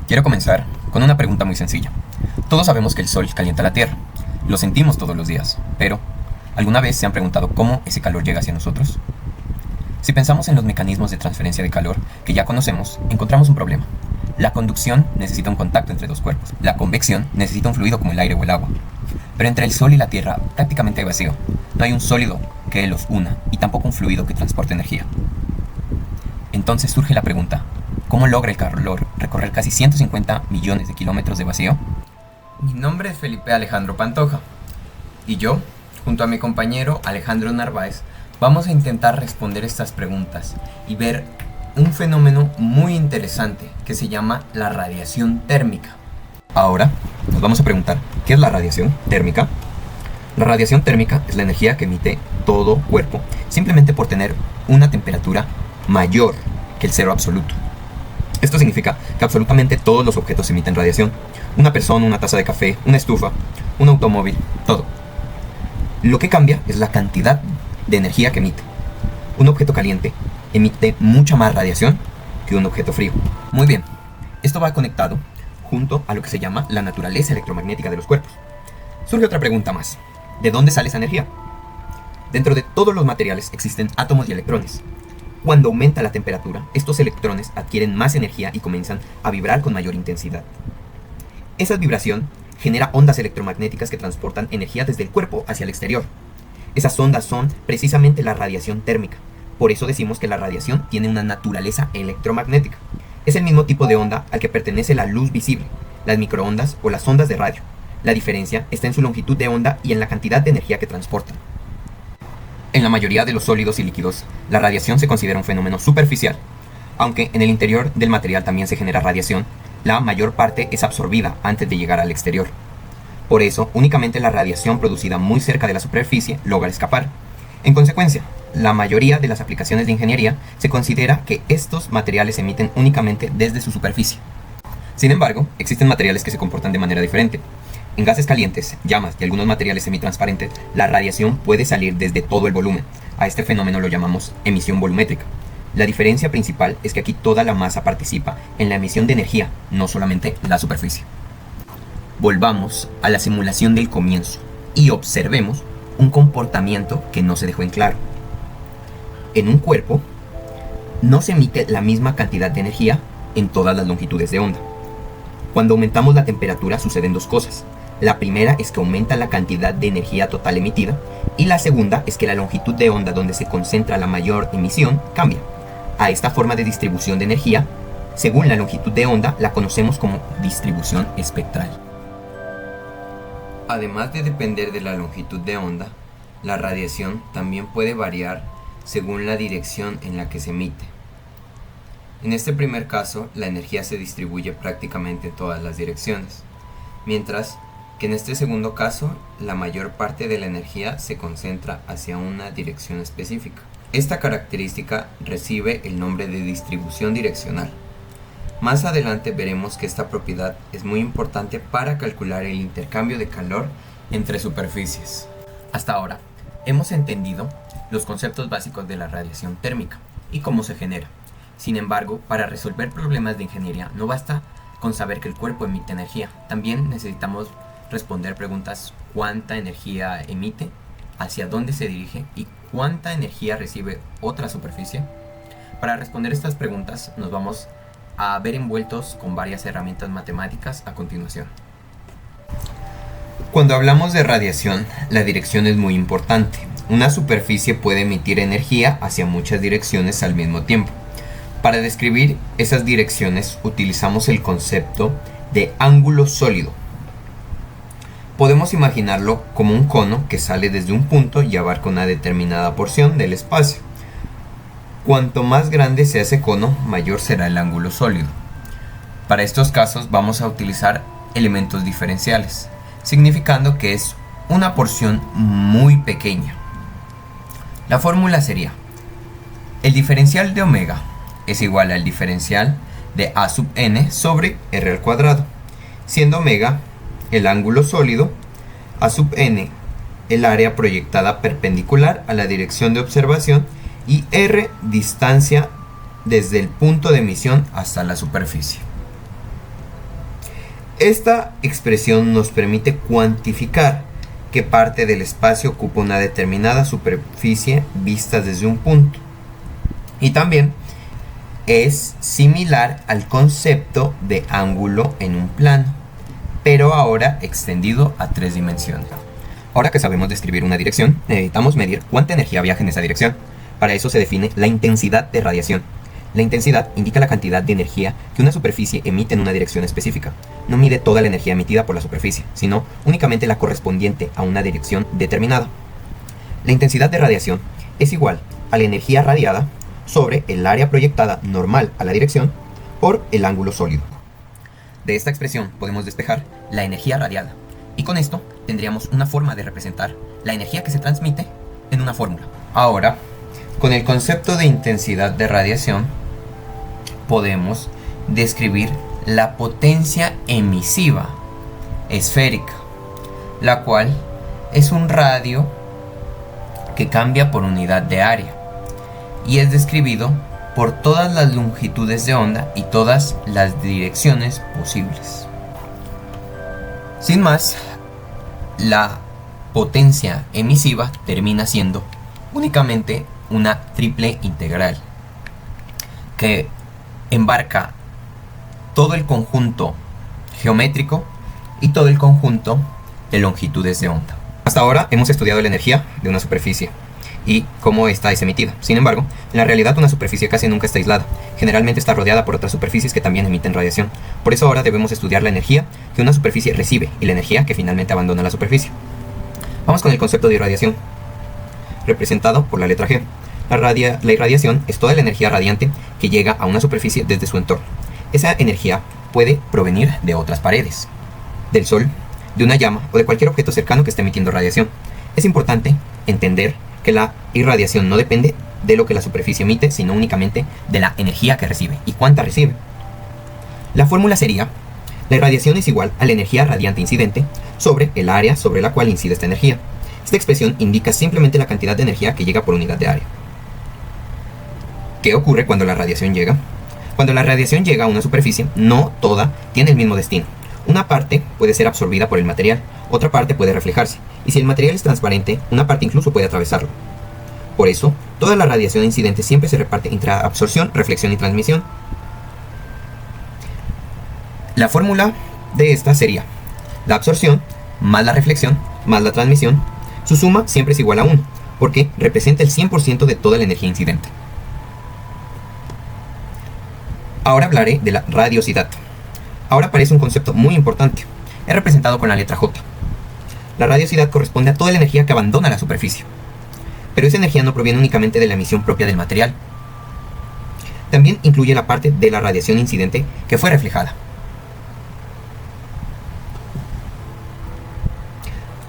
Quiero comenzar con una pregunta muy sencilla. Todos sabemos que el sol calienta la tierra, lo sentimos todos los días, pero ¿alguna vez se han preguntado cómo ese calor llega hacia nosotros? Si pensamos en los mecanismos de transferencia de calor que ya conocemos, encontramos un problema. La conducción necesita un contacto entre dos cuerpos, la convección necesita un fluido como el aire o el agua. Pero entre el sol y la tierra prácticamente hay vacío, no hay un sólido que los una y tampoco un fluido que transporte energía. Entonces surge la pregunta, ¿cómo logra el calor recorrer casi 150 millones de kilómetros de vacío? Mi nombre es Felipe Alejandro Pantoja y yo, junto a mi compañero Alejandro Narváez, vamos a intentar responder estas preguntas y ver un fenómeno muy interesante que se llama la radiación térmica. Ahora nos vamos a preguntar, ¿qué es la radiación térmica? La radiación térmica es la energía que emite todo cuerpo simplemente por tener una temperatura mayor que el cero absoluto. Esto significa que absolutamente todos los objetos emiten radiación. Una persona, una taza de café, una estufa, un automóvil, todo. Lo que cambia es la cantidad de energía que emite. Un objeto caliente emite mucha más radiación que un objeto frío. Muy bien, esto va conectado junto a lo que se llama la naturaleza electromagnética de los cuerpos. Surge otra pregunta más. ¿De dónde sale esa energía? Dentro de todos los materiales existen átomos y electrones. Cuando aumenta la temperatura, estos electrones adquieren más energía y comienzan a vibrar con mayor intensidad. Esa vibración genera ondas electromagnéticas que transportan energía desde el cuerpo hacia el exterior. Esas ondas son precisamente la radiación térmica. Por eso decimos que la radiación tiene una naturaleza electromagnética. Es el mismo tipo de onda al que pertenece la luz visible, las microondas o las ondas de radio. La diferencia está en su longitud de onda y en la cantidad de energía que transportan. En la mayoría de los sólidos y líquidos, la radiación se considera un fenómeno superficial. Aunque en el interior del material también se genera radiación, la mayor parte es absorbida antes de llegar al exterior. Por eso, únicamente la radiación producida muy cerca de la superficie logra escapar. En consecuencia, la mayoría de las aplicaciones de ingeniería se considera que estos materiales se emiten únicamente desde su superficie. Sin embargo, existen materiales que se comportan de manera diferente. En gases calientes, llamas y algunos materiales semitransparentes, la radiación puede salir desde todo el volumen. A este fenómeno lo llamamos emisión volumétrica. La diferencia principal es que aquí toda la masa participa en la emisión de energía, no solamente la superficie. Volvamos a la simulación del comienzo y observemos un comportamiento que no se dejó en claro. En un cuerpo, no se emite la misma cantidad de energía en todas las longitudes de onda. Cuando aumentamos la temperatura suceden dos cosas. La primera es que aumenta la cantidad de energía total emitida y la segunda es que la longitud de onda donde se concentra la mayor emisión cambia. A esta forma de distribución de energía, según la longitud de onda, la conocemos como distribución espectral. Además de depender de la longitud de onda, la radiación también puede variar según la dirección en la que se emite. En este primer caso, la energía se distribuye prácticamente en todas las direcciones, mientras que en este segundo caso, la mayor parte de la energía se concentra hacia una dirección específica. Esta característica recibe el nombre de distribución direccional. Más adelante veremos que esta propiedad es muy importante para calcular el intercambio de calor entre superficies. Hasta ahora, hemos entendido los conceptos básicos de la radiación térmica y cómo se genera. Sin embargo, para resolver problemas de ingeniería no basta con saber que el cuerpo emite energía. También necesitamos responder preguntas: ¿cuánta energía emite? ¿Hacia dónde se dirige? ¿Y cuánta energía recibe otra superficie? Para responder estas preguntas nos vamos a ver envueltos con varias herramientas matemáticas a continuación. Cuando hablamos de radiación, la dirección es muy importante. Una superficie puede emitir energía hacia muchas direcciones al mismo tiempo. Para describir esas direcciones utilizamos el concepto de ángulo sólido. Podemos imaginarlo como un cono que sale desde un punto y abarca una determinada porción del espacio. Cuanto más grande sea ese cono, mayor será el ángulo sólido. Para estos casos vamos a utilizar elementos diferenciales, significando que es una porción muy pequeña. La fórmula sería: el diferencial de omega es igual al diferencial de a sub n sobre r al cuadrado, siendo omega el ángulo sólido, a sub n el área proyectada perpendicular a la dirección de observación y r distancia desde el punto de emisión hasta la superficie. Esta expresión nos permite cuantificar qué parte del espacio ocupa una determinada superficie vista desde un punto. Y también es similar al concepto de ángulo en un plano, pero ahora extendido a 3 dimensiones. Ahora que sabemos describir una dirección, necesitamos medir cuánta energía viaja en esa dirección. Para eso se define la intensidad de radiación. La intensidad indica la cantidad de energía que una superficie emite en una dirección específica. No mide toda la energía emitida por la superficie, sino únicamente la correspondiente a una dirección determinada. La intensidad de radiación es igual a la energía radiada sobre el área proyectada normal a la dirección por el ángulo sólido. De esta expresión podemos despejar la energía radiada, y con esto tendríamos una forma de representar la energía que se transmite en una fórmula. Ahora, con el concepto de intensidad de radiación, podemos describir la potencia emisiva esférica, la cual es un radio que cambia por unidad de área y es describido por todas las longitudes de onda y todas las direcciones posibles. Sin más, la potencia emisiva termina siendo únicamente una triple integral que embarca todo el conjunto geométrico y todo el conjunto de longitudes de onda. Hasta ahora hemos estudiado la energía de una superficie y cómo esta es emitida. Sin embargo, en la realidad una superficie casi nunca está aislada. Generalmente está rodeada por otras superficies que también emiten radiación. Por eso ahora debemos estudiar la energía que una superficie recibe y la energía que finalmente abandona la superficie. Vamos con el concepto de irradiación, representado por la letra G. La irradiación es toda la energía radiante que llega a una superficie desde su entorno. Esa energía puede provenir de otras paredes, del sol, de una llama o de cualquier objeto cercano que esté emitiendo radiación. Es importante entender que la irradiación no depende de lo que la superficie emite, sino únicamente de la energía que recibe y cuánta recibe. La fórmula sería: la irradiación es igual a la energía radiante incidente sobre el área sobre la cual incide esta energía. Esta expresión indica simplemente la cantidad de energía que llega por unidad de área. ¿Qué ocurre cuando la radiación llega? Cuando la radiación llega a una superficie, no toda tiene el mismo destino. Una parte puede ser absorbida por el material, otra parte puede reflejarse, y si el material es transparente, una parte incluso puede atravesarlo. Por eso, toda la radiación incidente siempre se reparte entre absorción, reflexión y transmisión. La fórmula de esta sería la absorción más la reflexión más la transmisión. Su suma siempre es igual a 1, porque representa el 100% de toda la energía incidente. Ahora hablaré de la radiosidad. Ahora aparece un concepto muy importante. Es representado con la letra J. La radiosidad corresponde a toda la energía que abandona la superficie. Pero esa energía no proviene únicamente de la emisión propia del material. También incluye la parte de la radiación incidente que fue reflejada.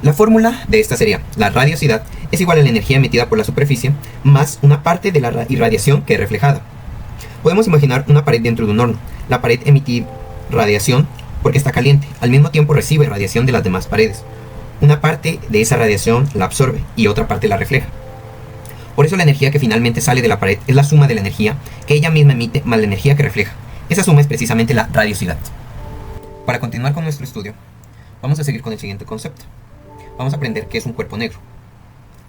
La fórmula de esta sería: la radiosidad es igual a la energía emitida por la superficie más una parte de la irradiación que es reflejada. Podemos imaginar una pared dentro de un horno. La pared emite radiación porque está caliente. Al mismo tiempo recibe radiación de las demás paredes. Una parte de esa radiación la absorbe y otra parte la refleja. Por eso la energía que finalmente sale de la pared es la suma de la energía que ella misma emite más la energía que refleja. Esa suma es precisamente la radiosidad. Para continuar con nuestro estudio, vamos a seguir con el siguiente concepto. Vamos a aprender qué es un cuerpo negro.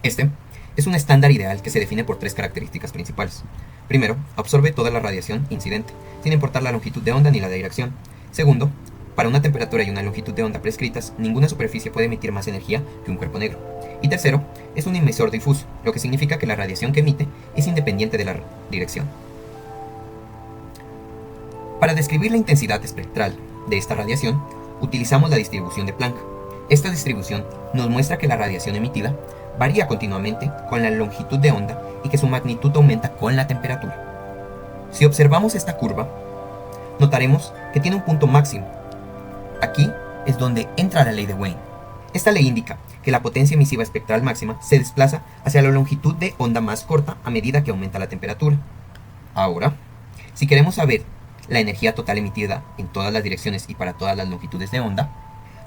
Este es un estándar ideal que se define por 3 características principales. Primero, absorbe toda la radiación incidente, sin importar la longitud de onda ni la dirección. Segundo, para una temperatura y una longitud de onda prescritas, ninguna superficie puede emitir más energía que un cuerpo negro. Y tercero, es un emisor difuso, lo que significa que la radiación que emite es independiente de la dirección. Para describir la intensidad espectral de esta radiación, utilizamos la distribución de Planck. Esta distribución nos muestra que la radiación emitida varía continuamente con la longitud de onda y que su magnitud aumenta con la temperatura. Si observamos esta curva, notaremos que tiene un punto máximo. Aquí es donde entra la ley de Wien. Esta ley indica que la potencia emisiva espectral máxima se desplaza hacia la longitud de onda más corta a medida que aumenta la temperatura. Ahora, si queremos saber la energía total emitida en todas las direcciones y para todas las longitudes de onda,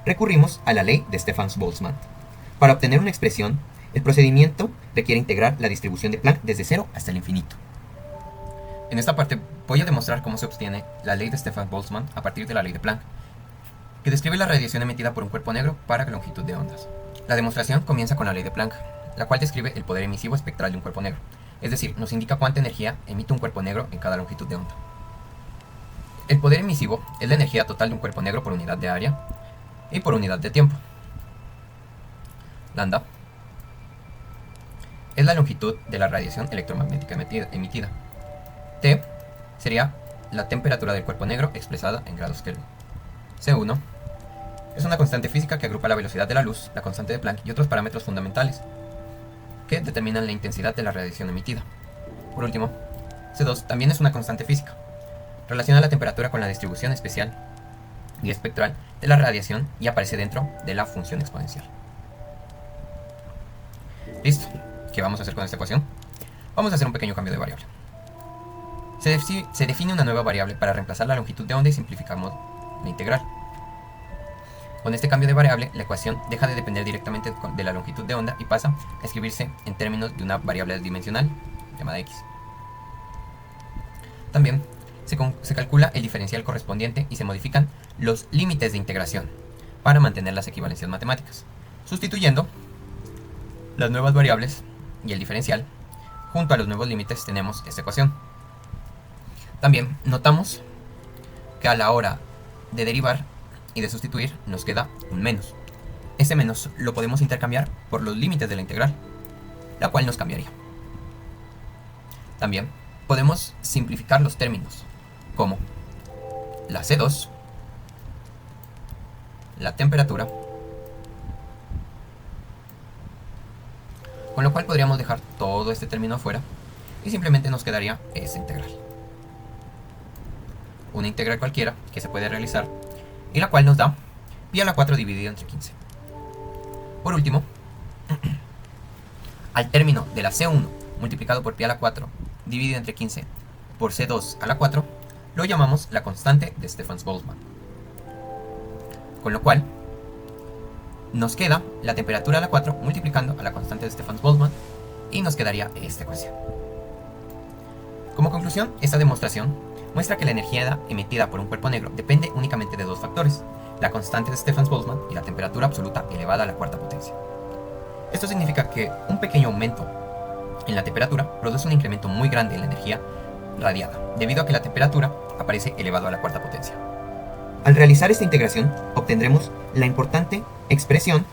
recurrimos a la ley de Stefan-Boltzmann. Para obtener una expresión, el procedimiento requiere integrar la distribución de Planck desde 0 hasta el infinito. En esta parte voy a demostrar cómo se obtiene la ley de Stefan-Boltzmann a partir de la ley de Planck. que describe la radiación emitida por un cuerpo negro para longitud de ondas. La demostración comienza con la ley de Planck, la cual describe el poder emisivo espectral de un cuerpo negro, es decir, nos indica cuánta energía emite un cuerpo negro en cada longitud de onda. El poder emisivo es la energía total de un cuerpo negro por unidad de área y por unidad de tiempo. Lambda es la longitud de la radiación electromagnética emitida. T sería la temperatura del cuerpo negro expresada en grados Kelvin. C1 es una constante física que agrupa la velocidad de la luz, la constante de Planck y otros parámetros fundamentales que determinan la intensidad de la radiación emitida. Por último, C2 también es una constante física. Relaciona la temperatura con la distribución especial y espectral de la radiación y aparece dentro de la función exponencial. Listo. ¿Qué vamos a hacer con esta ecuación? Vamos a hacer un pequeño cambio de variable. Se define una nueva variable para reemplazar la longitud de onda y simplificamos la integral. Con este cambio de variable, la ecuación deja de depender directamente de la longitud de onda y pasa a escribirse en términos de una variable dimensional llamada x. También se calcula el diferencial correspondiente y se modifican los límites de integración para mantener las equivalencias matemáticas, sustituyendo las nuevas variables y el diferencial. Junto a los nuevos límites tenemos esta ecuación. También notamos que a la hora de derivar y de sustituir nos queda un menos. Ese menos lo podemos intercambiar por los límites de la integral, la cual nos cambiaría. También podemos simplificar los términos, como la C2, la temperatura, con lo cual podríamos dejar todo este término afuera y simplemente nos quedaría esa integral. Una integral cualquiera que se puede realizar y la cual nos da pi a la 4 dividido entre 15. Por último, al término de la C1 multiplicado por pi a la 4 dividido entre 15 por C2 a la 4 lo llamamos la constante de Stefan-Boltzmann. Con lo cual nos queda la temperatura a la 4 multiplicando a la constante de Stefan-Boltzmann y nos quedaría esta ecuación. Como conclusión, esta demostración muestra que la energía emitida por un cuerpo negro depende únicamente de dos factores, la constante de Stefan-Boltzmann y la temperatura absoluta elevada a la cuarta potencia. Esto significa que un pequeño aumento en la temperatura produce un incremento muy grande en la energía radiada, debido a que la temperatura aparece elevado a la cuarta potencia. Al realizar esta integración, obtendremos la importante expresión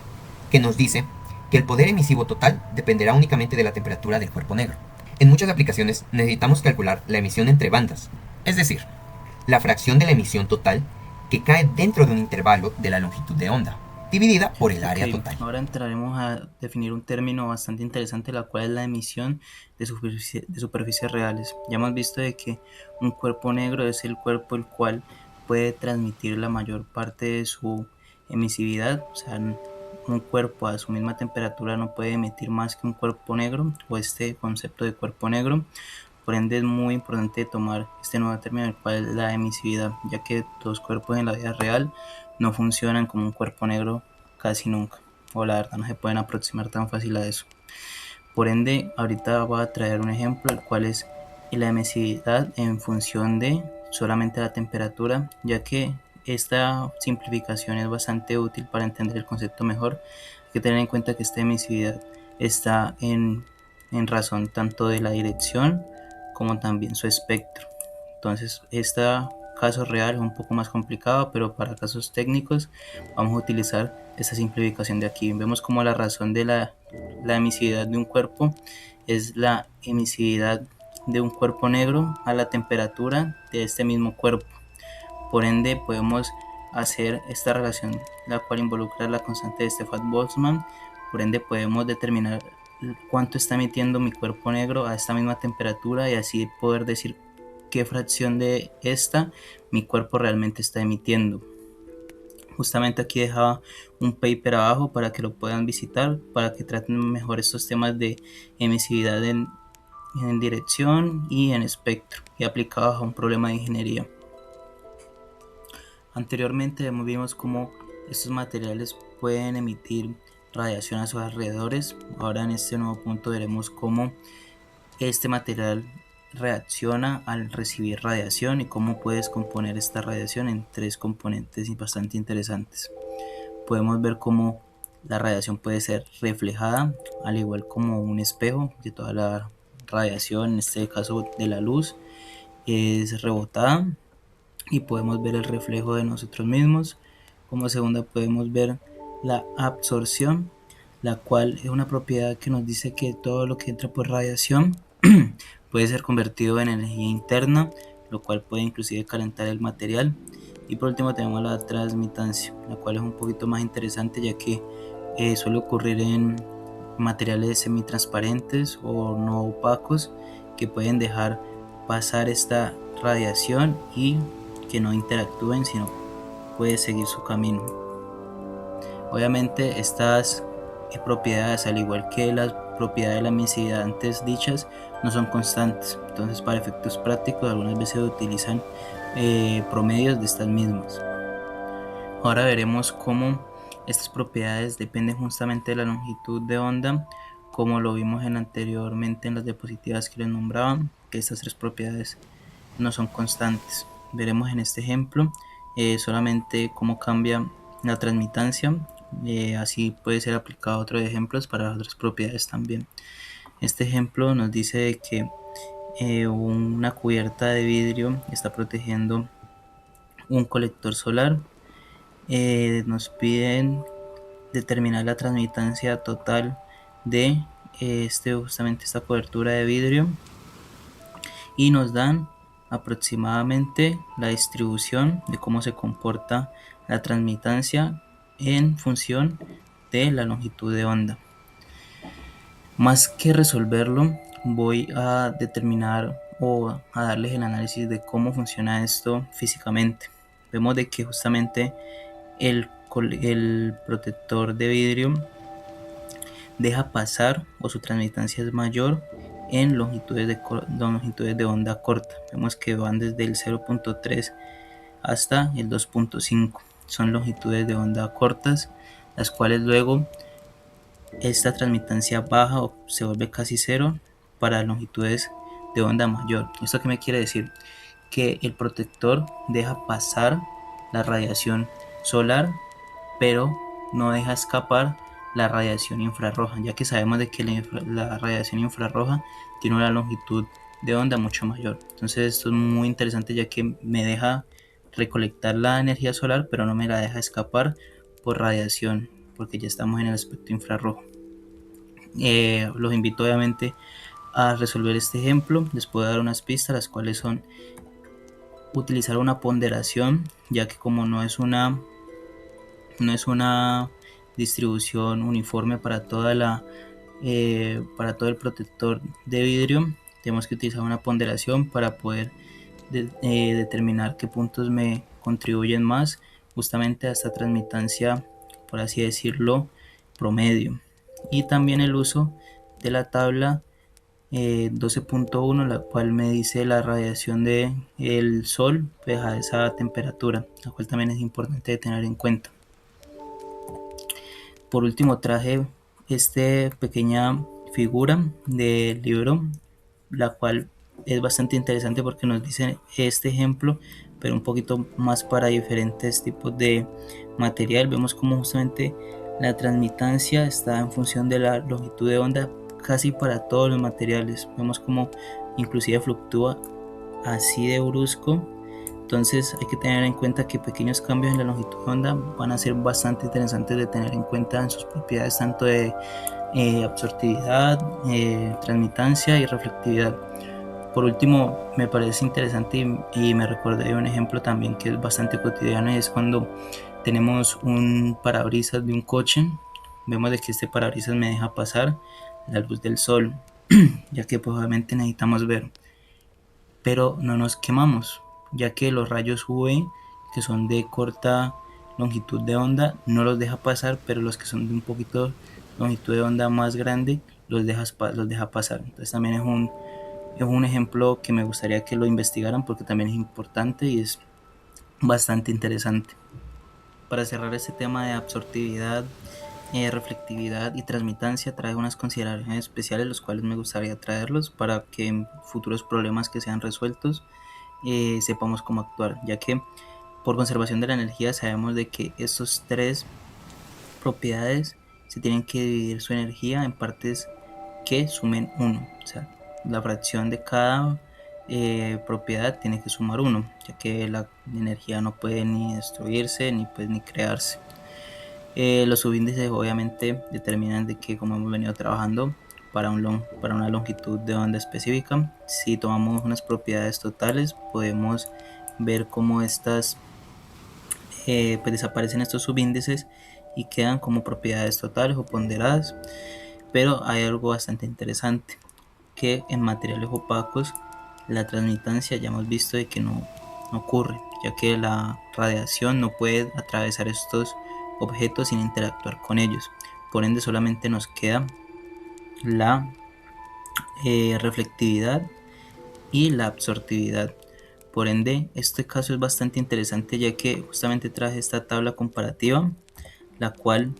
que nos dice que el poder emisivo total dependerá únicamente de la temperatura del cuerpo negro. En muchas aplicaciones necesitamos calcular la emisión entre bandas, es decir, la fracción de la emisión total que cae dentro de un intervalo de la longitud de onda, dividida por el área total. Ahora entraremos a definir un término bastante interesante, la cual es la emisión de superficies reales. Ya hemos visto de que un cuerpo negro es el cuerpo el cual puede transmitir la mayor parte de su emisividad, o sea, un cuerpo a su misma temperatura no puede emitir más que un cuerpo negro o este concepto de cuerpo negro. Por ende es muy importante tomar este nuevo término, el cual es la emisividad, ya que los cuerpos en la vida real no funcionan como un cuerpo negro casi nunca, o la verdad no se pueden aproximar tan fácil a eso. Por ende, ahorita voy a traer un ejemplo, el cual es la emisividad en función de solamente la temperatura, ya que esta simplificación es bastante útil para entender el concepto mejor. Hay que tener en cuenta que esta emisividad está en razón tanto de la dirección como también su espectro. Entonces, este caso real es un poco más complicado, pero para casos técnicos vamos a utilizar esta simplificación de aquí. Vemos como la razón de la emisividad de un cuerpo es la emisividad de un cuerpo negro a la temperatura de este mismo cuerpo. Por ende, podemos hacer esta relación, la cual involucra la constante de Stefan-Boltzmann. Por ende, podemos determinar cuánto está emitiendo mi cuerpo negro a esta misma temperatura y así poder decir qué fracción de esta mi cuerpo realmente está emitiendo. Justamente aquí dejaba un paper abajo para que lo puedan visitar, para que traten mejor estos temas de emisividad en dirección y en espectro y aplicados a un problema de ingeniería. Anteriormente vimos cómo estos materiales pueden emitir radiación a sus alrededores. Ahora en este nuevo punto veremos cómo este material reacciona al recibir radiación y cómo puedes componer esta radiación en 3 componentes bastante interesantes. Podemos ver cómo la radiación puede ser reflejada, al igual como un espejo, que toda la radiación, en este caso de la luz, es rebotada y podemos ver el reflejo de nosotros mismos. Como segunda podemos ver la absorción, la cual es una propiedad que nos dice que todo lo que entra por radiación puede ser convertido en energía interna, lo cual puede inclusive calentar el material. Y por último tenemos la transmitancia, la cual es un poquito más interesante, ya que suele ocurrir en materiales semitransparentes o no opacos, que pueden dejar pasar esta radiación y que no interactúen, sino puede seguir su camino. Obviamente estas propiedades, al igual que las propiedades de la emisividad antes dichas, no son constantes. Entonces, para efectos prácticos algunas veces se utilizan promedios de estas mismas. Ahora veremos cómo estas propiedades dependen justamente de la longitud de onda, como lo vimos anteriormente en las diapositivas que les nombraba, que estas 3 propiedades no son constantes. Veremos en este ejemplo solamente cómo cambia la transmitancia, así puede ser aplicado a otros ejemplos para otras propiedades también. Este ejemplo nos dice que una cubierta de vidrio está protegiendo un colector solar. Nos piden determinar la transmitancia total de justamente esta cobertura de vidrio y nos dan aproximadamente la distribución de cómo se comporta la transmitancia en función de la longitud de onda. Más que resolverlo, voy a determinar o a darles el análisis de cómo funciona esto físicamente. Vemos de que justamente el protector de vidrio deja pasar, o su transmitancia es mayor en longitudes de onda corta. Vemos que van desde el 0.3 hasta el 2.5. Son longitudes de onda cortas, las cuales luego esta transmitancia baja o se vuelve casi cero para longitudes de onda mayor. ¿Esto qué me quiere decir? Que el protector deja pasar la radiación solar, pero no deja escapar la radiación infrarroja, ya que sabemos de que la radiación infrarroja tiene una longitud de onda mucho mayor. Entonces esto es muy interesante, ya que me deja recolectar la energía solar, pero no me la deja escapar por radiación, porque ya estamos en el aspecto infrarrojo. Los invito obviamente a resolver este ejemplo. Les puedo dar unas pistas, las cuales son utilizar una ponderación, ya que como no es una distribución uniforme para todo el protector de vidrio, tenemos que utilizar una ponderación para poder determinar qué puntos me contribuyen más justamente a esta transmitancia, por así decirlo, promedio. Y también el uso de la tabla 12.1, la cual me dice la radiación del sol a esa temperatura, la cual también es importante tener en cuenta. Por último traje esta pequeña figura del libro, la cual es bastante interesante porque nos dice este ejemplo, pero un poquito más para diferentes tipos de material. Vemos como justamente la transmitancia está en función de la longitud de onda casi para todos los materiales. Vemos como inclusive fluctúa así de brusco. Entonces hay que tener en cuenta que pequeños cambios en la longitud de onda van a ser bastante interesantes de tener en cuenta en sus propiedades tanto de absortividad, transmitancia y reflectividad. Por último, me parece interesante y me recordé de un ejemplo también que es bastante cotidiano, y es cuando tenemos un parabrisas de un coche. Vemos de que este parabrisas me deja pasar la luz del sol, ya que pues obviamente necesitamos ver, pero no nos quemamos, ya que los rayos UV, que son de corta longitud de onda, no los deja pasar, pero los que son de un poquito longitud de onda más grande los deja pasar. Entonces también es un ejemplo que me gustaría que lo investigaran, porque también es importante y es bastante interesante. Para cerrar este tema de absortividad, reflectividad y transmitancia, trae unas consideraciones especiales, los cuales me gustaría traerlos para que en futuros problemas que sean resueltos sepamos cómo actuar, ya que por conservación de la energía sabemos de que estos tres propiedades se tienen que dividir su energía en partes que sumen 1, o sea, la fracción de cada propiedad tiene que sumar 1, ya que la energía no puede ni destruirse ni crearse. Los subíndices obviamente determinan de que, como hemos venido trabajando, para una longitud de onda específica, si tomamos unas propiedades totales, podemos ver cómo estas pues desaparecen estos subíndices y quedan como propiedades totales o ponderadas. Pero hay algo bastante interesante, que en materiales opacos la transmitancia ya hemos visto de que no ocurre, ya que la radiación no puede atravesar estos objetos sin interactuar con ellos. Por ende solamente nos queda la reflectividad y la absortividad. Por ende, este caso es bastante interesante, ya que justamente traje esta tabla comparativa, la cual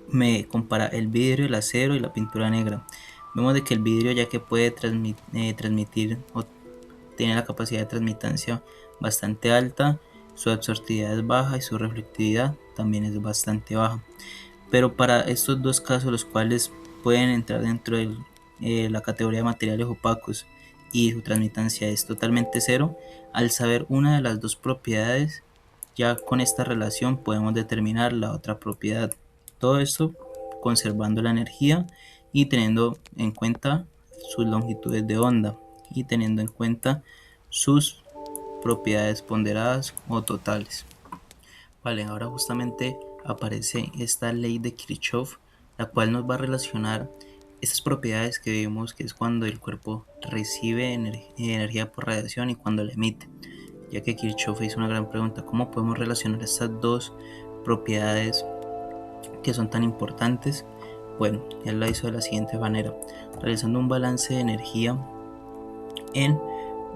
me compara el vidrio, el acero y la pintura negra. Vemos de que el vidrio, ya que puede transmitir o tiene la capacidad de transmitancia bastante alta, su absortividad es baja y su reflectividad también es bastante baja. Pero para estos dos casos, los cuales pueden entrar dentro de la categoría de materiales opacos y su transmitancia es totalmente cero, al saber una de las dos propiedades, ya con esta relación podemos determinar la otra propiedad. Todo esto conservando la energía y teniendo en cuenta sus longitudes de onda y teniendo en cuenta sus propiedades ponderadas o totales. Vale, ahora justamente aparece esta ley de Kirchhoff, la cual nos va a relacionar estas propiedades que vimos, que es cuando el cuerpo recibe energía por radiación y cuando la emite, ya que Kirchhoff hizo una gran pregunta: ¿cómo podemos relacionar estas dos propiedades que son tan importantes? Bueno, él la hizo de la siguiente manera, realizando un balance de energía en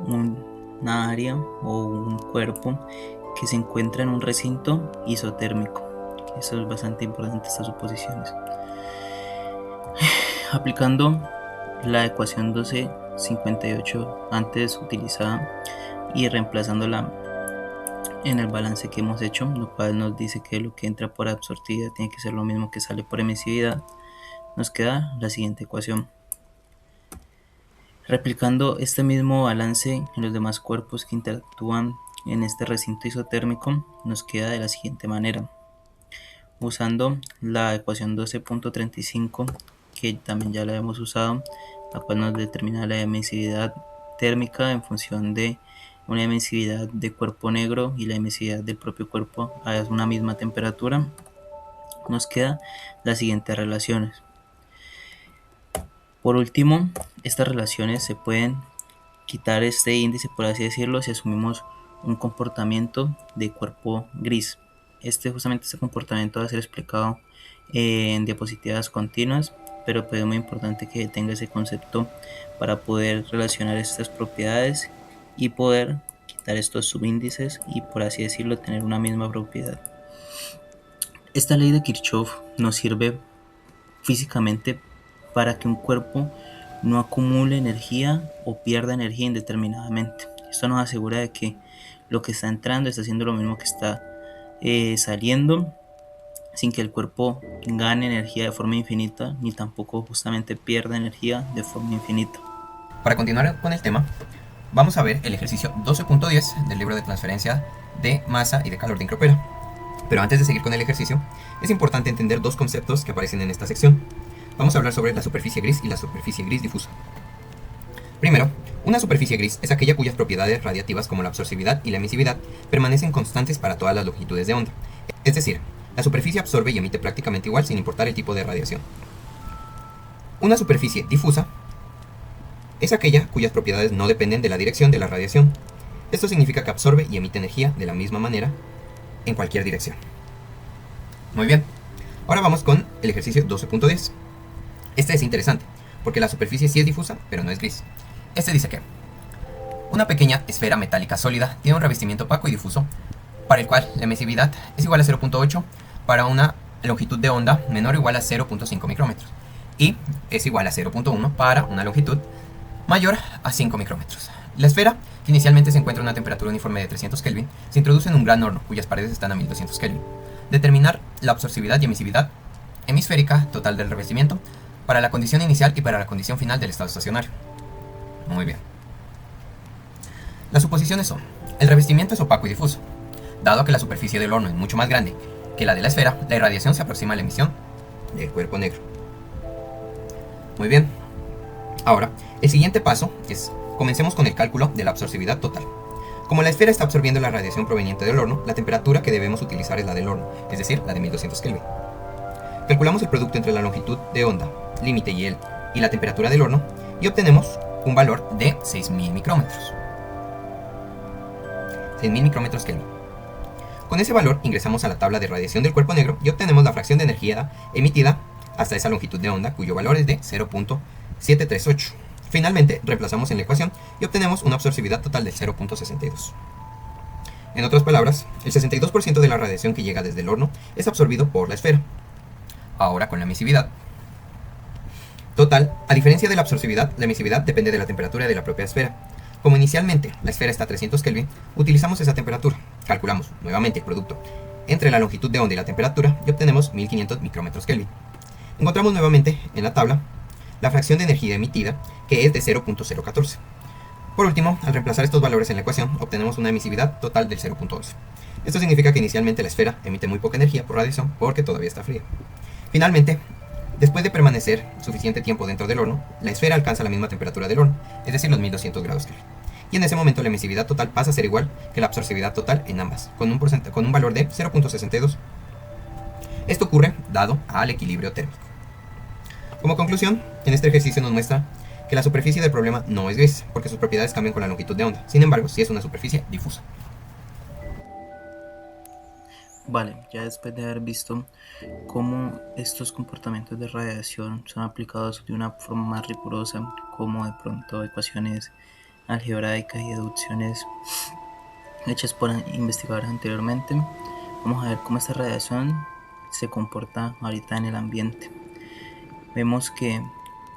una área o un cuerpo que se encuentra en un recinto isotérmico. Eso es bastante importante, estas suposiciones. Aplicando la ecuación 1258 antes utilizada y reemplazándola en el balance que hemos hecho, lo cual nos dice que lo que entra por absortividad tiene que ser lo mismo que sale por emisividad, nos queda la siguiente ecuación. Replicando este mismo balance en los demás cuerpos que interactúan en este recinto isotérmico, nos queda de la siguiente manera. Usando la ecuación 12.35, que también ya la hemos usado, la cual nos determina la emisividad térmica en función de una emisividad de cuerpo negro y la emisividad del propio cuerpo a una misma temperatura, nos quedan las siguientes relaciones. Por último, estas relaciones se pueden quitar este índice, por así decirlo, si asumimos un comportamiento de cuerpo gris. Justamente este comportamiento va a ser explicado en diapositivas continuas, pero pues es muy importante que tenga ese concepto para poder relacionar estas propiedades y poder quitar estos subíndices y, por así decirlo, tener una misma propiedad. Esta ley de Kirchhoff nos sirve físicamente para que un cuerpo no acumule energía o pierda energía indeterminadamente. Esto nos asegura de que lo que está entrando está haciendo lo mismo que está saliendo, sin que el cuerpo gane energía de forma infinita, ni tampoco justamente pierda energía de forma infinita. Para continuar con el tema, vamos a ver el ejercicio 12.10 del libro de transferencia de masa y de calor de Encropera. Pero antes de seguir con el ejercicio, es importante entender dos conceptos que aparecen en esta sección. Vamos a hablar sobre la superficie gris y la superficie gris difusa. Primero, una superficie gris es aquella cuyas propiedades radiativas como la absorcividad y la emisividad permanecen constantes para todas las longitudes de onda. Es decir, la superficie absorbe y emite prácticamente igual sin importar el tipo de radiación. Una superficie difusa es aquella cuyas propiedades no dependen de la dirección de la radiación. Esto significa que absorbe y emite energía de la misma manera en cualquier dirección. Muy bien, ahora vamos con el ejercicio 12.10. Este es interesante, porque la superficie sí es difusa, pero no es gris. Este dice que una pequeña esfera metálica sólida tiene un revestimiento opaco y difuso, para el cual la emisividad es igual a 0.8 para una longitud de onda menor o igual a 0.5 micrómetros y es igual a 0.1 para una longitud mayor a 5 micrómetros. La esfera, que inicialmente se encuentra a una temperatura uniforme de 300 Kelvin, se introduce en un gran horno cuyas paredes están a 1200 Kelvin. Determinar la absorcividad y emisividad hemisférica total del revestimiento para la condición inicial y para la condición final del estado estacionario. Muy bien. Las suposiciones son: el revestimiento es opaco y difuso. Dado que la superficie del horno es mucho más grande que la de la esfera, la irradiación se aproxima a la emisión del cuerpo negro. Muy bien. Ahora, el siguiente paso es: comencemos con el cálculo de la absorcividad total. Como la esfera está absorbiendo la radiación proveniente del horno, la temperatura que debemos utilizar es la del horno, es decir, la de 1200 Kelvin. Calculamos el producto entre la longitud de onda, límite y la temperatura del horno y obtenemos un valor de 6000 micrómetros. 6000 micrómetros Kelvin. Con ese valor ingresamos a la tabla de radiación del cuerpo negro y obtenemos la fracción de energía emitida hasta esa longitud de onda, cuyo valor es de 0.738. Finalmente, reemplazamos en la ecuación y obtenemos una absorcividad total de 0.62. En otras palabras, el 62% de la radiación que llega desde el horno es absorbido por la esfera. Ahora con la emisividad total, a diferencia de la absorcividad, la emisividad depende de la temperatura de la propia esfera. Como inicialmente la esfera está a 300 Kelvin, utilizamos esa temperatura. Calculamos nuevamente el producto entre la longitud de onda y la temperatura y obtenemos 1500 micrómetros Kelvin. Encontramos nuevamente en la tabla la fracción de energía emitida, que es de 0.014. Por último, al reemplazar estos valores en la ecuación, obtenemos una emisividad total del 0.11. Esto significa que inicialmente la esfera emite muy poca energía por radiación porque todavía está fría. Finalmente, después de permanecer suficiente tiempo dentro del horno, la esfera alcanza la misma temperatura del horno, es decir, los 1200 grados Kelvin. Y en ese momento la emisividad total pasa a ser igual que la absorcividad total en ambas, con un valor de 0.62. Esto ocurre dado al equilibrio térmico. Como conclusión, en este ejercicio nos muestra que la superficie del problema no es gris, porque sus propiedades cambian con la longitud de onda. Sin embargo, sí es una superficie difusa. Vale, ya después de haber visto cómo estos comportamientos de radiación son aplicados de una forma más rigurosa, como de pronto ecuaciones algebraicas y deducciones hechas por investigadores anteriormente, vamos a ver cómo esta radiación se comporta ahorita en el ambiente. Vemos que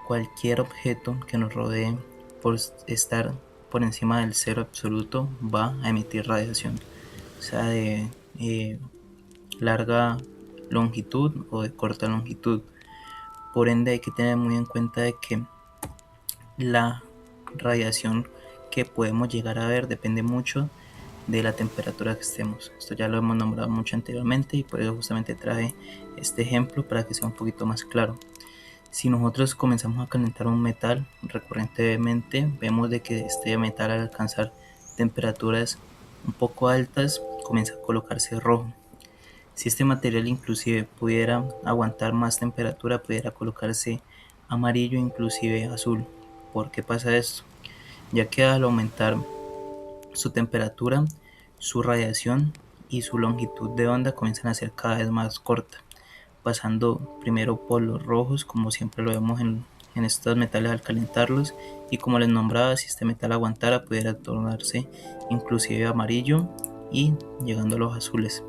cualquier objeto que nos rodee, por estar por encima del cero absoluto, va a emitir radiación, o sea, de larga longitud o de corta longitud. Por ende, hay que tener muy en cuenta de que la radiación que podemos llegar a ver depende mucho de la temperatura que estemos. Esto ya lo hemos nombrado mucho anteriormente y por eso justamente traje este ejemplo para que sea un poquito más claro. Si nosotros comenzamos a calentar un metal recurrentemente, vemos de que este metal, al alcanzar temperaturas un poco altas, comienza a colocarse rojo. Si este material inclusive pudiera aguantar más temperatura, pudiera colocarse amarillo, inclusive azul. ¿Por qué pasa esto? Ya que al aumentar su temperatura, su radiación y su longitud de onda comienzan a ser cada vez más cortas, pasando primero por los rojos, como siempre lo vemos en estos metales al calentarlos, y como les nombraba, si este metal aguantara, pudiera tornarse inclusive amarillo y llegando a los azules.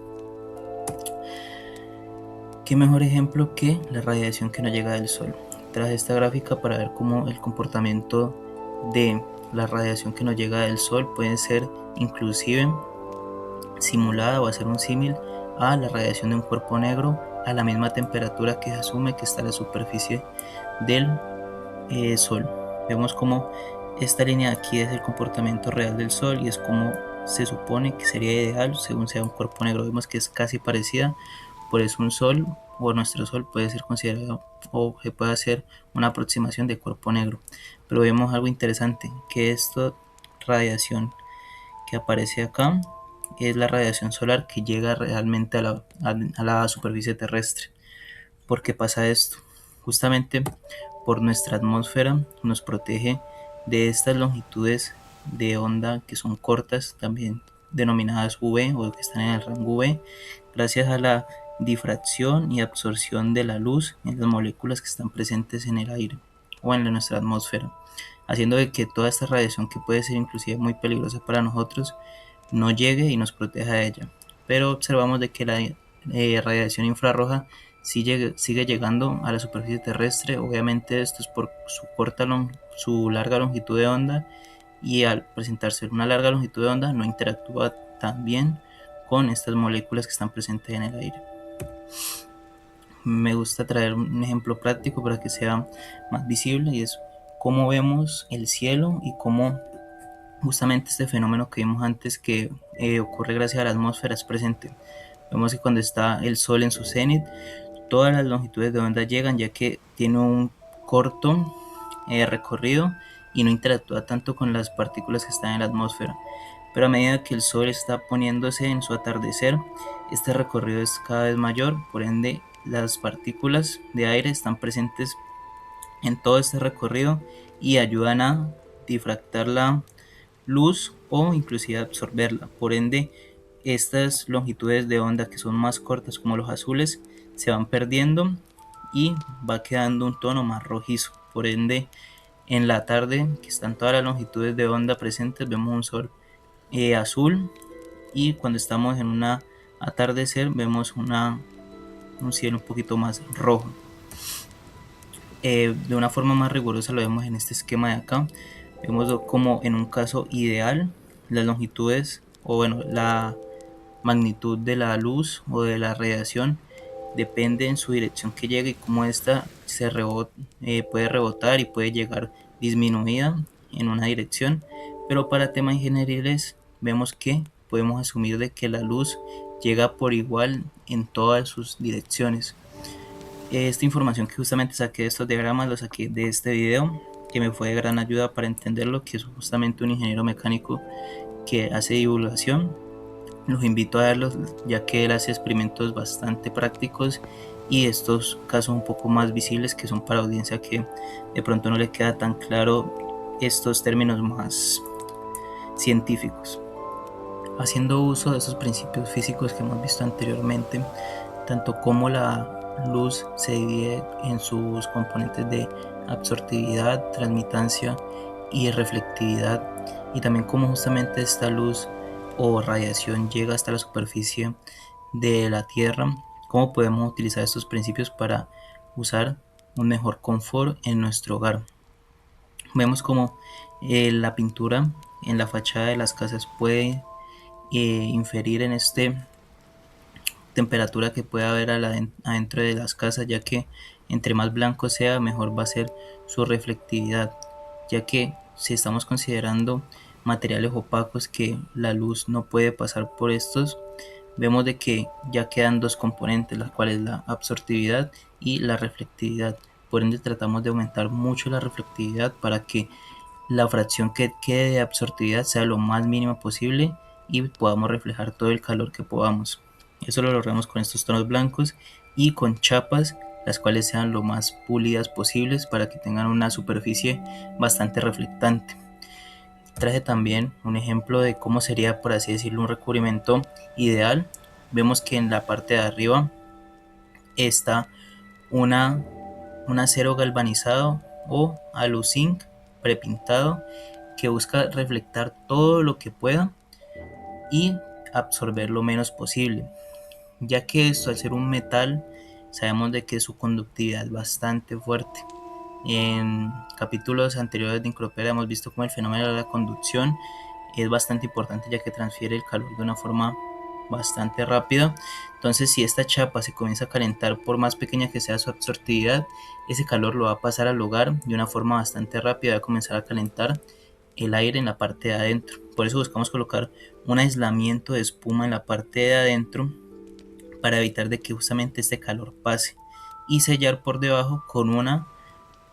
¿Qué mejor ejemplo que la radiación que nos llega del sol? Traje esta gráfica para ver cómo el comportamiento de la radiación que nos llega del sol puede ser inclusive simulada o hacer un símil a la radiación de un cuerpo negro a la misma temperatura que se asume que está en la superficie del sol. Vemos como esta línea de aquí es el comportamiento real del sol y es como se supone que sería ideal según sea un cuerpo negro. Vemos que es casi parecida, por eso un sol o nuestro sol puede ser considerado o se puede hacer una aproximación de cuerpo negro. Pero vemos algo interesante, que esta radiación que aparece acá es la radiación solar que llega realmente a la superficie terrestre. ¿Por qué pasa esto? Justamente por nuestra atmósfera nos protege de estas longitudes de onda que son cortas, también denominadas UV o que están en el rango UV, gracias a la difracción y absorción de la luz en las moléculas que están presentes en el aire o en nuestra atmósfera, haciendo de que toda esta radiación, que puede ser inclusive muy peligrosa para nosotros, no llegue y nos proteja de ella. Pero observamos de que la radiación infrarroja sigue llegando a la superficie terrestre. Obviamente esto es por su larga longitud de onda, y al presentarse una larga longitud de onda no interactúa tan bien con estas moléculas que están presentes en el aire. Me gusta traer un ejemplo práctico para que sea más visible, y es cómo vemos el cielo y cómo justamente este fenómeno que vimos antes, que ocurre gracias a la atmósfera, es presente. Vemos que cuando está el sol en su cenit, todas las longitudes de onda llegan, ya que tiene un corto recorrido y no interactúa tanto con las partículas que están en la atmósfera. Pero a medida que el sol está poniéndose en su atardecer, este recorrido es cada vez mayor, por ende las partículas de aire están presentes en todo este recorrido y ayudan a difractar la luz o inclusive absorberla. Por ende, estas longitudes de onda que son más cortas, como los azules, se van perdiendo y va quedando un tono más rojizo. Por ende, en la tarde, que están todas las longitudes de onda presentes, vemos un sol azul, y cuando estamos en un atardecer vemos un cielo un poquito más rojo. De una forma más rigurosa lo vemos en este esquema de acá. Vemos como en un caso ideal las longitudes, o bueno, la magnitud de la luz o de la radiación depende en su dirección que llegue y cómo esta puede rebotar y puede llegar disminuida en una dirección. Pero para temas ingenieriles vemos que podemos asumir de que la luz llega por igual en todas sus direcciones. Esta información que justamente saqué de estos diagramas lo saqué de este video, que me fue de gran ayuda para entenderlo, que es justamente un ingeniero mecánico que hace divulgación. Los invito a verlos, ya que él hace experimentos bastante prácticos y estos casos un poco más visibles, que son para audiencia que de pronto no le queda tan claro estos términos más científicos. Haciendo uso de esos principios físicos que hemos visto anteriormente, tanto como la luz se divide en sus componentes de absortividad, transmitancia y reflectividad, y también cómo justamente esta luz o radiación llega hasta la superficie de la Tierra, cómo podemos utilizar estos principios para usar un mejor confort en nuestro hogar. Vemos como la pintura en la fachada de las casas puede inferir en temperatura que puede haber adentro de las casas, ya que entre más blanco sea, mejor va a ser su reflectividad, ya que si estamos considerando materiales opacos que la luz no puede pasar por estos, vemos de que ya quedan dos componentes, las cuales la absortividad y la reflectividad. Por ende tratamos de aumentar mucho la reflectividad para que la fracción que quede de absortividad sea lo más mínima posible y podamos reflejar todo el calor que podamos. Eso lo logramos con estos tonos blancos y con chapas, las cuales sean lo más pulidas posibles para que tengan una superficie bastante reflectante. Traje también un ejemplo de cómo sería, por así decirlo, un recubrimiento ideal. Vemos que en la parte de arriba está un acero galvanizado o aluzinc prepintado, que busca reflectar todo lo que pueda y absorber lo menos posible, ya que esto, al ser un metal, sabemos de que su conductividad es bastante fuerte. En capítulos anteriores de Incropera hemos visto cómo el fenómeno de la conducción es bastante importante, ya que transfiere el calor de una forma bastante rápida. Entonces, si esta chapa se comienza a calentar, por más pequeña que sea su absortividad, ese calor lo va a pasar al hogar de una forma bastante rápida, va a comenzar a calentar el aire en la parte de adentro. Por eso buscamos colocar un aislamiento de espuma en la parte de adentro para evitar de que justamente este calor pase, y sellar por debajo con una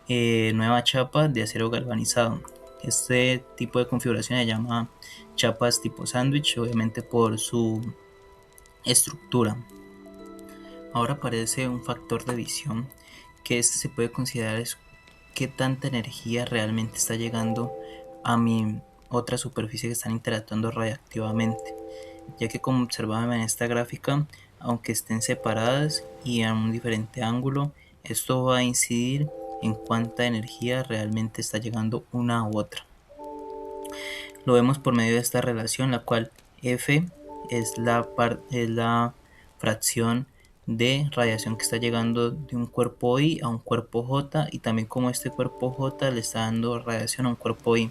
nueva chapa de acero galvanizado. Este tipo de configuración se llama chapas tipo sándwich, obviamente por su estructura. Ahora aparece un factor de visión, que este se puede considerar es qué tanta energía realmente está llegando a mi otra superficie que están interactuando radiactivamente, ya que, como observaban en esta gráfica, aunque estén separadas y a un diferente ángulo, esto va a incidir en cuánta energía realmente está llegando una u otra. Lo vemos por medio de esta relación, la cual F es la fracción de radiación que está llegando de un cuerpo I a un cuerpo J, y también como este cuerpo J le está dando radiación a un cuerpo I.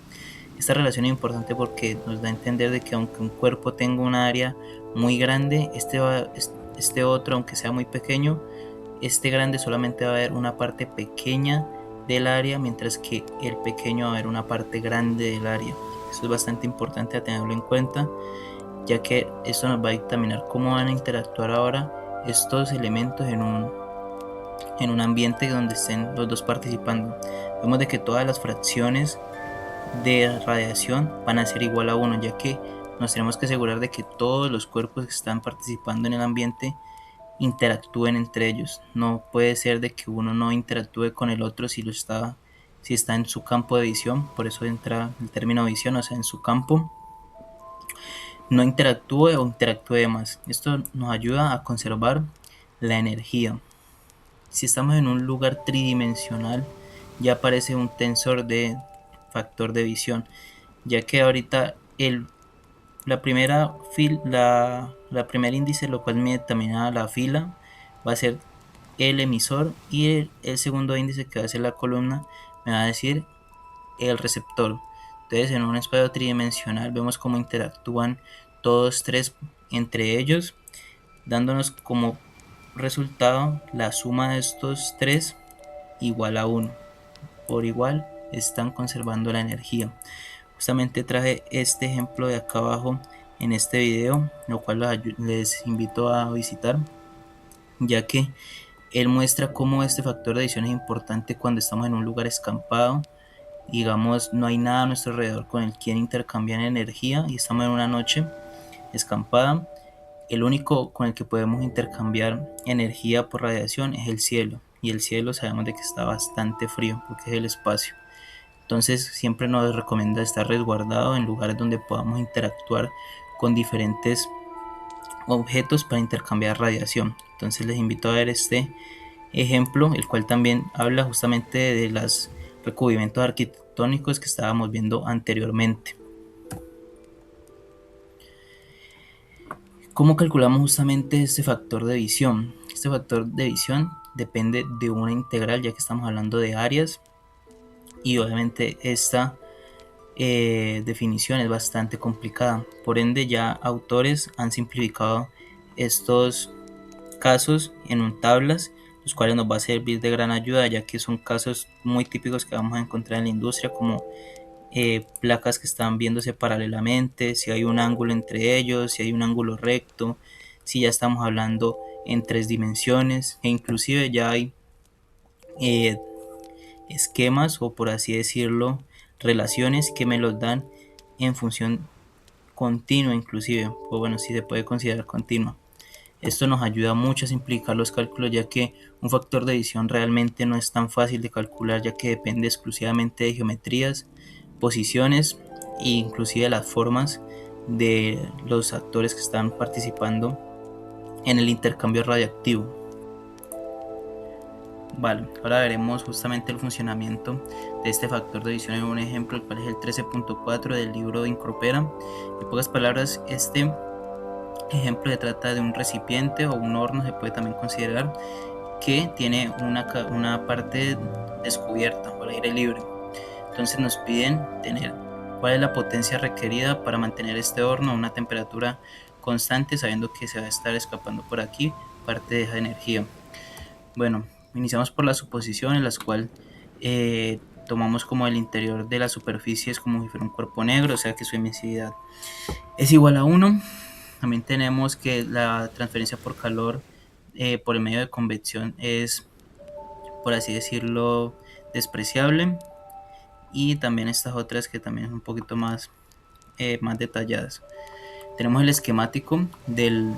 Esta relación es importante porque nos da a entender de que aunque un cuerpo tenga un área muy grande, este otro, aunque sea muy pequeño, este grande solamente va a ver una parte pequeña del área, mientras que el pequeño va a ver una parte grande del área. Eso es bastante importante a tenerlo en cuenta, ya que esto nos va a dictaminar cómo van a interactuar ahora estos elementos en un ambiente donde estén los dos participando. Vemos de que todas las fracciones de radiación van a ser igual a 1, ya que nos tenemos que asegurar de que todos los cuerpos que están participando en el ambiente interactúen entre ellos. No puede ser de que uno no interactúe con el otro si está en su campo de visión. Por eso entra el término visión, o sea, en su campo no interactúe o interactúe más. Esto nos ayuda a conservar la energía. Si estamos en un lugar tridimensional, ya aparece un tensor de factor de visión, ya que ahorita la primera índice, lo cual mide también a la fila, va a ser el emisor, y el segundo índice, que va a ser la columna, me va a decir el receptor. Entonces, en un espacio tridimensional vemos cómo interactúan todos tres entre ellos, dándonos como resultado la suma de estos tres igual a 1. Por igual están conservando la energía. Justamente traje este ejemplo de acá abajo en este video, lo cual les invito a visitar, ya que él muestra cómo este factor de edición es importante cuando estamos en un lugar escampado. Digamos, no hay nada a nuestro alrededor con el quien intercambiar energía y estamos en una noche escampada. El único con el que podemos intercambiar energía por radiación es el cielo, y el cielo sabemos de que está bastante frío porque es el espacio. Entonces siempre nos recomienda estar resguardado en lugares donde podamos interactuar con diferentes objetos para intercambiar radiación. Entonces les invito a ver este ejemplo, el cual también habla justamente de los recubrimientos arquitectónicos que estábamos viendo anteriormente. ¿Cómo calculamos justamente este factor de visión? Este factor de visión depende de una integral, ya que estamos hablando de áreas, y obviamente esta definición es bastante complicada. Por ende, ya autores han simplificado estos casos en tablas, los cuales nos va a servir de gran ayuda, ya que son casos muy típicos que vamos a encontrar en la industria, como placas que están viéndose paralelamente, si hay un ángulo entre ellos, si hay un ángulo recto, si ya estamos hablando en 3 dimensiones, e inclusive ya hay esquemas, o por así decirlo, relaciones que me los dan en función continua, inclusive, o bueno, si se puede considerar continua. Esto nos ayuda mucho a simplificar los cálculos, ya que un factor de edición realmente no es tan fácil de calcular, ya que depende exclusivamente de geometrías, posiciones e inclusive las formas de los actores que están participando en el intercambio radiactivo. Vale, ahora veremos justamente el funcionamiento de este factor de edición en un ejemplo, el cual es el 13.4 del libro de Incropera. En pocas palabras, este ejemplo se trata de un recipiente o un horno, se puede también considerar, que tiene una parte descubierta o al aire libre. Entonces nos piden tener cuál es la potencia requerida para mantener este horno a una temperatura constante, sabiendo que se va a estar escapando por aquí parte de esa energía. Bueno, iniciamos por la suposición en la cual tomamos como el interior de la superficie es como si fuera un cuerpo negro, o sea que su emisividad es igual a 1. También tenemos que la transferencia por calor por el medio de convección es, por así decirlo, despreciable. Y también estas otras que también son un poquito más detalladas. Tenemos el esquemático del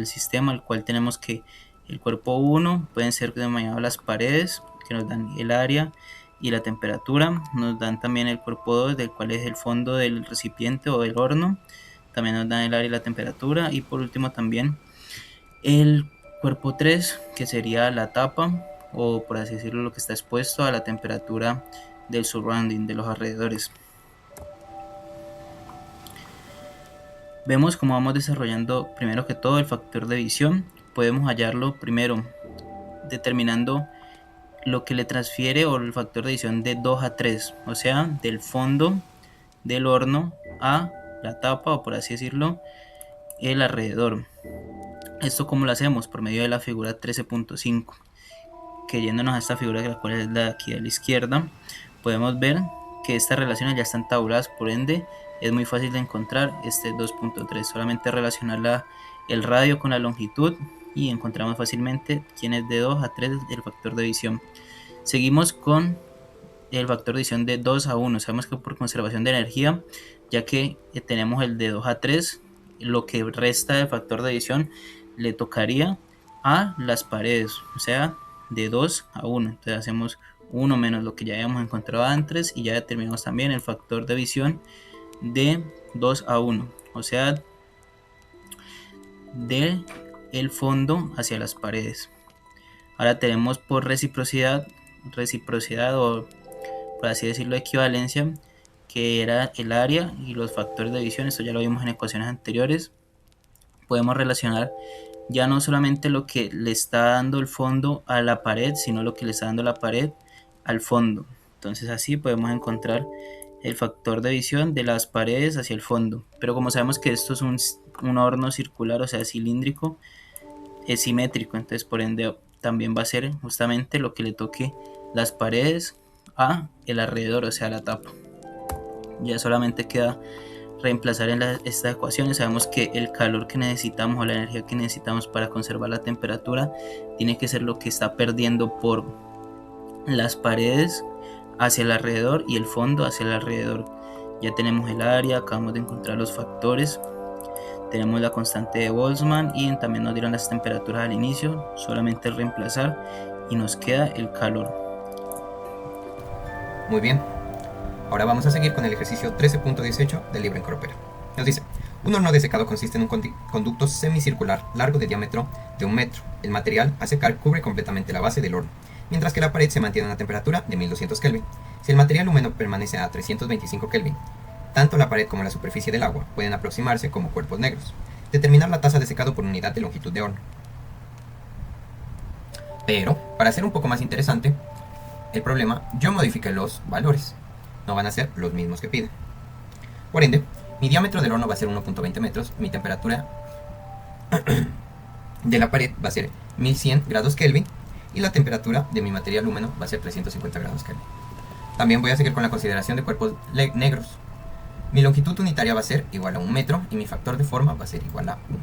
sistema, el cual tenemos que el cuerpo 1 pueden ser denominadas las paredes, que nos dan el área y la temperatura. Nos dan también el cuerpo 2, del cual es el fondo del recipiente o del horno. También nos dan el área y la temperatura. Y por último también el cuerpo 3, que sería la tapa, o por así decirlo, lo que está expuesto a la temperatura del surrounding, de los alrededores. Vemos cómo vamos desarrollando primero que todo el factor de visión, podemos hallarlo primero determinando lo que le transfiere o el factor de edición de 2 a 3, o sea, del fondo del horno a la tapa, o por así decirlo, el alrededor. Esto como lo hacemos por medio de la figura 13.5, que yéndonos a esta figura, la cual es la de aquí a la izquierda, podemos ver que estas relaciones ya están tabuladas, por ende es muy fácil de encontrar este 2.3, solamente relacionar el radio con la longitud y encontramos fácilmente quién es de 2 a 3 el factor de edición. Seguimos con el factor de edición de 2 a 1, sabemos que por conservación de energía, ya que tenemos el de 2 a 3, lo que resta del factor de edición le tocaría a las paredes, o sea, de 2 a 1, entonces hacemos 1 menos lo que ya habíamos encontrado antes y ya determinamos también el factor de edición de 2 a 1, o sea, de el fondo hacia las paredes. Ahora tenemos por reciprocidad o por así decirlo equivalencia, que era el área y los factores de división. Esto ya lo vimos en ecuaciones anteriores. Podemos relacionar ya no solamente lo que le está dando el fondo a la pared, sino lo que le está dando la pared al fondo. Entonces así podemos encontrar el factor de división de las paredes hacia el fondo. Pero como sabemos que esto es un horno circular, o sea cilíndrico, es simétrico, entonces por ende también va a ser justamente lo que le toque las paredes a el alrededor, o sea la tapa. Ya solamente queda reemplazar en estas ecuaciones. Sabemos que el calor que necesitamos o la energía que necesitamos para conservar la temperatura tiene que ser lo que está perdiendo por las paredes hacia el alrededor y el fondo hacia el alrededor. Ya tenemos el área, acabamos de encontrar los factores, tenemos la constante de Boltzmann y también nos dieron las temperaturas al inicio, solamente reemplazar y nos queda el calor. Muy bien, ahora vamos a seguir con el ejercicio 13.18 del libro Incorpora. Nos dice, un horno de secado consiste en un conducto semicircular largo de diámetro de 1 metro. El material a secar cubre completamente la base del horno, mientras que la pared se mantiene a una temperatura de 1200 Kelvin. Si el material húmedo permanece a 325 Kelvin, tanto la pared como la superficie del agua pueden aproximarse como cuerpos negros. Determinar la tasa de secado por unidad de longitud de horno. Pero, para hacer un poco más interesante el problema, yo modifiqué los valores. No van a ser los mismos que piden. Por ende, mi diámetro del horno va a ser 1.20 metros, mi temperatura de la pared va a ser 1100 grados Kelvin y la temperatura de mi material húmedo va a ser 350 grados Kelvin. También voy a seguir con la consideración de cuerpos negros. Mi longitud unitaria va a ser igual a 1 metro y mi factor de forma va a ser igual a 1.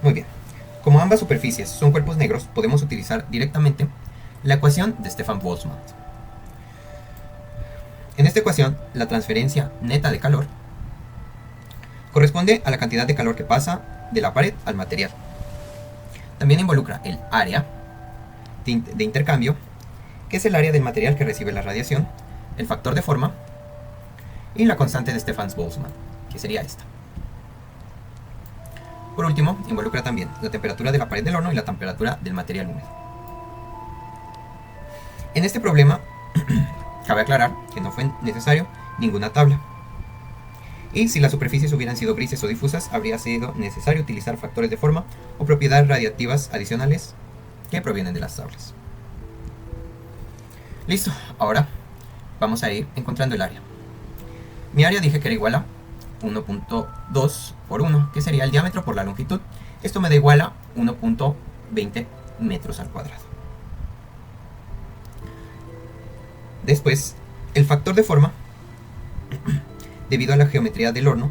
Muy bien. Como ambas superficies son cuerpos negros, podemos utilizar directamente la ecuación de Stefan Boltzmann. En esta ecuación, la transferencia neta de calor corresponde a la cantidad de calor que pasa de la pared al material. También involucra el área de intercambio, que es el área del material que recibe la radiación, el factor de forma y la constante de Stefan Boltzmann, que sería esta. Por último, involucra también la temperatura de la pared del horno y la temperatura del material húmedo. En este problema, cabe aclarar que no fue necesario ninguna tabla. Y si las superficies hubieran sido grises o difusas, habría sido necesario utilizar factores de forma o propiedades radiactivas adicionales que provienen de las tablas. Listo, ahora vamos a ir encontrando el área. Mi área dije que era igual a 1.2 por 1, que sería el diámetro por la longitud. Esto me da igual a 1.20 metros al cuadrado. Después, el factor de forma, debido a la geometría del horno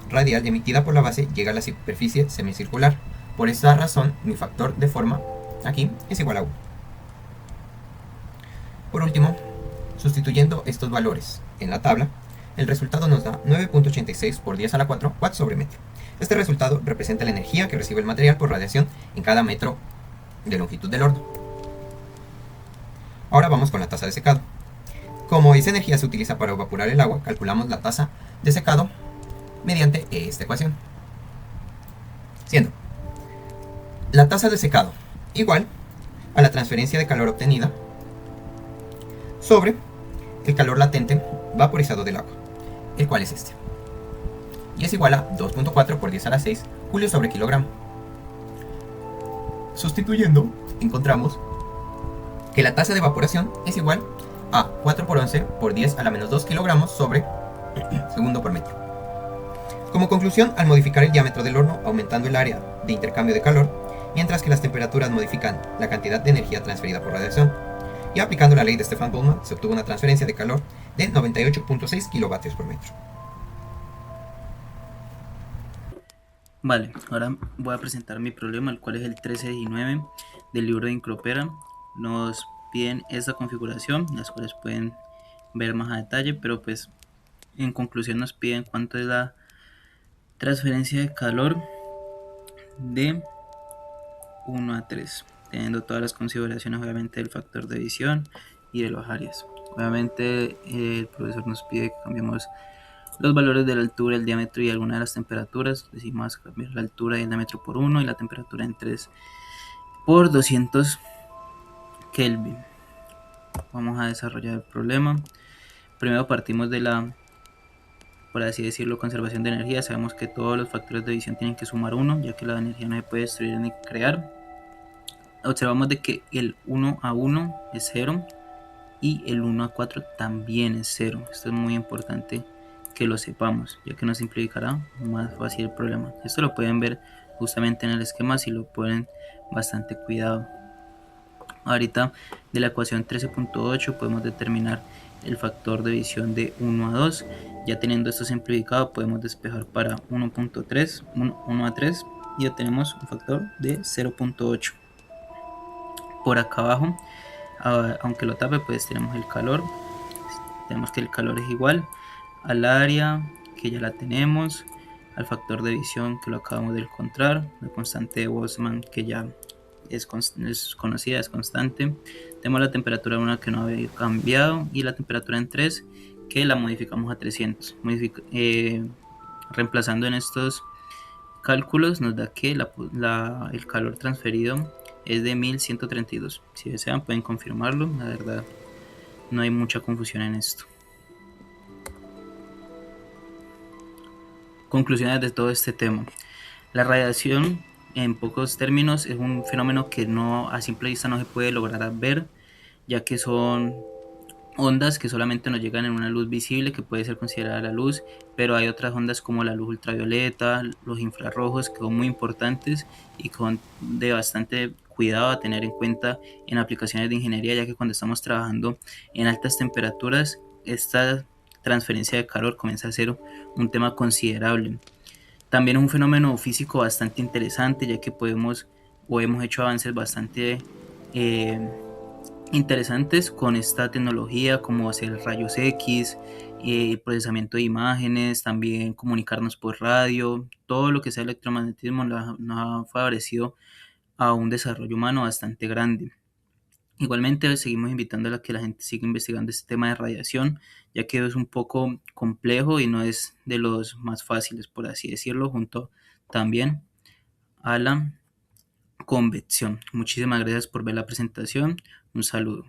radial emitida por la base, llega a la superficie semicircular. Por esta razón, mi factor de forma aquí es igual a 1. Por último, sustituyendo estos valores en la tabla, el resultado nos da 9.86 por 10 a la 4 watts sobre metro. Este resultado representa la energía que recibe el material por radiación en cada metro de longitud del horno. Ahora vamos con la tasa de secado. Como esa energía se utiliza para evaporar el agua, calculamos la tasa de secado mediante esta ecuación. Siendo la tasa de secado igual a la transferencia de calor obtenida sobre el calor latente vaporizado del agua, el cual es este. y es igual a 2.4 por 10 a la 6 julios sobre kilogramo. Sustituyendo, encontramos que la tasa de evaporación es igual a 4 por 11 por 10 a la menos 2 kilogramos sobre segundo por metro. Como conclusión, al modificar el diámetro del horno, aumentando el área de intercambio de calor, mientras que las temperaturas modifican la cantidad de energía transferida por radiación, y aplicando la ley de Stefan Boltzmann, se obtuvo una transferencia de calor de 98.6 kilovatios por metro. Vale, ahora voy a presentar mi problema, el cual es el 13 y 9 del libro de Incropera. Nos piden esta configuración, las cuales pueden ver más a detalle, pero pues en conclusión nos piden cuánto es la transferencia de calor de 1 a 3, teniendo todas las consideraciones obviamente del factor de división y de los áreas. Obviamente el profesor nos pide que cambiemos los valores de la altura, el diámetro y algunas de las temperaturas. Decimos cambiar la altura y el diámetro por 1 y la temperatura en 3 por 200 Kelvin. Vamos a desarrollar el problema. Primero partimos de la, por así decirlo, conservación de energía. Sabemos que todos los factores de división tienen que sumar 1, ya que la energía no se puede destruir ni crear. Observamos de que el 1 a 1 es 0 y el 1 a 4 también es 0. Esto es muy importante que lo sepamos, ya que nos simplificará más fácil el problema. Esto lo pueden ver justamente en el esquema si lo ponen bastante cuidado. Ahorita de la ecuación 13.8 podemos determinar el factor de división de 1 a 2. Ya teniendo esto simplificado podemos despejar para 1.3, 1 a 3 y obtenemos un factor de 0.8. Por acá abajo, aunque lo tape, pues tenemos el calor. Tenemos que el calor es igual al área, que ya la tenemos, al factor de división, que lo acabamos de encontrar, la constante de Boltzmann, que ya es conocida, es constante. Tenemos la temperatura 1 que no había cambiado y la temperatura en 3 que la modificamos a 300. Reemplazando en estos cálculos nos da que el calor transferido es de 1132. Si desean pueden confirmarlo, la verdad no hay mucha confusión en esto. Conclusiones de todo este tema. La radiación, en pocos términos, es un fenómeno que a simple vista no se puede lograr ver, ya que son ondas que solamente nos llegan en una luz visible que puede ser considerada la luz, pero hay otras ondas como la luz ultravioleta, los infrarrojos, que son muy importantes y que son de bastante cuidado a tener en cuenta en aplicaciones de ingeniería, ya que cuando estamos trabajando en altas temperaturas, esta transferencia de calor comienza a ser un tema considerable. También es un fenómeno físico bastante interesante, ya que hemos hecho avances bastante interesantes con esta tecnología, como hacer rayos X, procesamiento de imágenes, también comunicarnos por radio. Todo lo que sea electromagnetismo nos ha favorecido a un desarrollo humano bastante grande. Igualmente seguimos invitando a que la gente siga investigando este tema de radiación, ya que es un poco complejo y no es de los más fáciles, por así decirlo, junto también a la convección. Muchísimas gracias por ver la presentación. Un saludo.